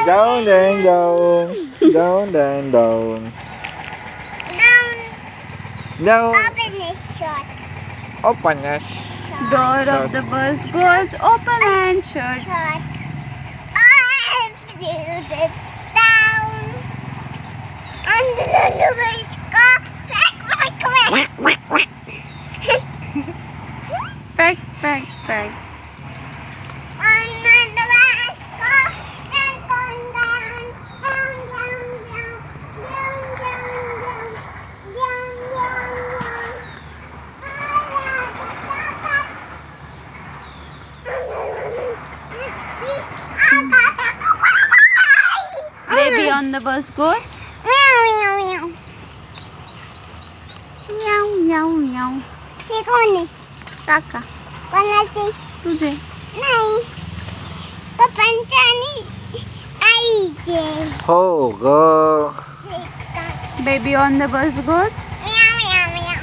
Down, down, down. Down, down, down. Down. Open is shut. Open it. Door of the bus goes open and shut. Shut. I feel it down. And the little boys go quack, quack, quack. Peck, peck, peck. And then the boys go down, down, down, down, down, down, down, down, Baby on the bus goes meow, meow, meow. meow, meow, meow. हे कोण आहे? काका कोणाचे? तुझे नाही. पप्पांचे आणि आईचे. हो ग. baby on the bus goes Meow, meow, meow.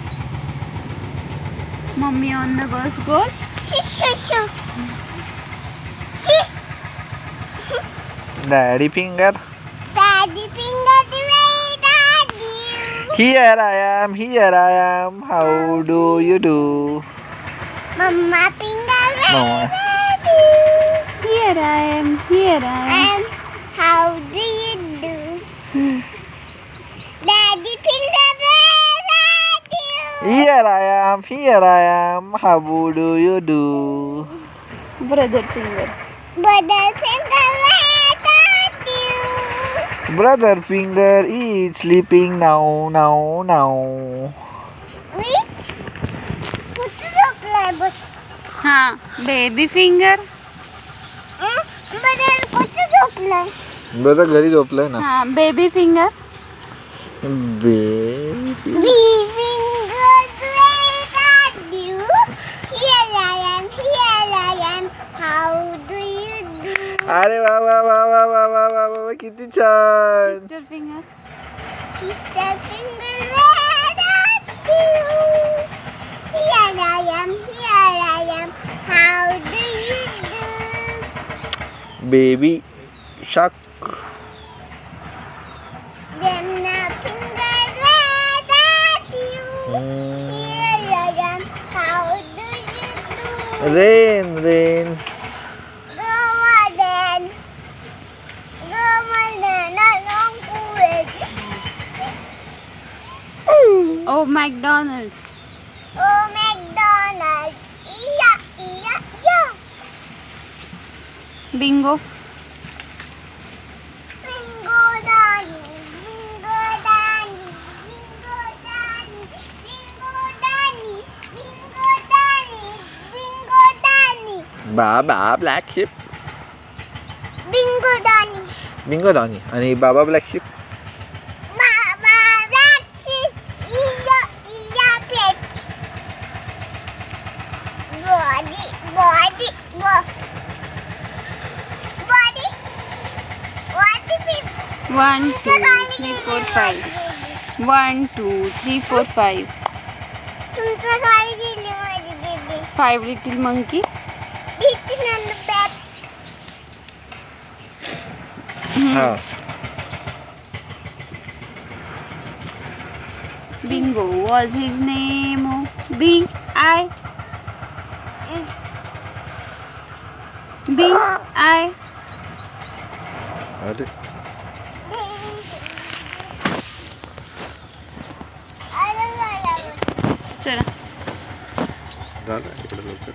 mommy on the bus goes Shoo, shoo, shoo. Shoo. Daddy finger. Daddy finger the way daddy. Here I am, here I am. How do you do? Mama finger the No. way daddy. here I am, here I am. How do you do? Daddy finger the way daddy. Here I am, here I am. How do you do? brother finger Brother finger the way daddy. Brother finger is sleeping now, now, now. Which? कुठे झोपलाय बघ. हा baby finger Brother कुठे झोपलाय? Brother घरी झोपलाय ना. हा baby finger Baby. We fingers way daddy. Here I am, here I am. How do you do? अरे वा वा वा वा वा वा वा वा किती छान. sister finger Sister finger way daddy. Here I am, here I am. How do you do? Baby shark. Them na finger way daddy. Here I am. How do you do? Rain, rain. Go on then. Go on then. Not long quick. oh McDonald's Oh, McDonald's. Yeah, yeah, yeah. bingo Bingo Danny. Bingo Danny. Bingo Danny. Bingo Danny. Bingo Danny. Bingo Danny. Baa baa black sheep. Bingo Danny. Bingo Danny आणि baa baa black sheep. Baba Black Sheep. Yeah, yeah, pet. Body, body, body. Body. Body, people. 1 2 3 4 5 1 2 3 4 5 तुमचं काय गेली माझी baby? 5 little monkey Eating on the bed. हा. bingo was his name oh B I B I अरे अरे चला झालं इकडे लवकर.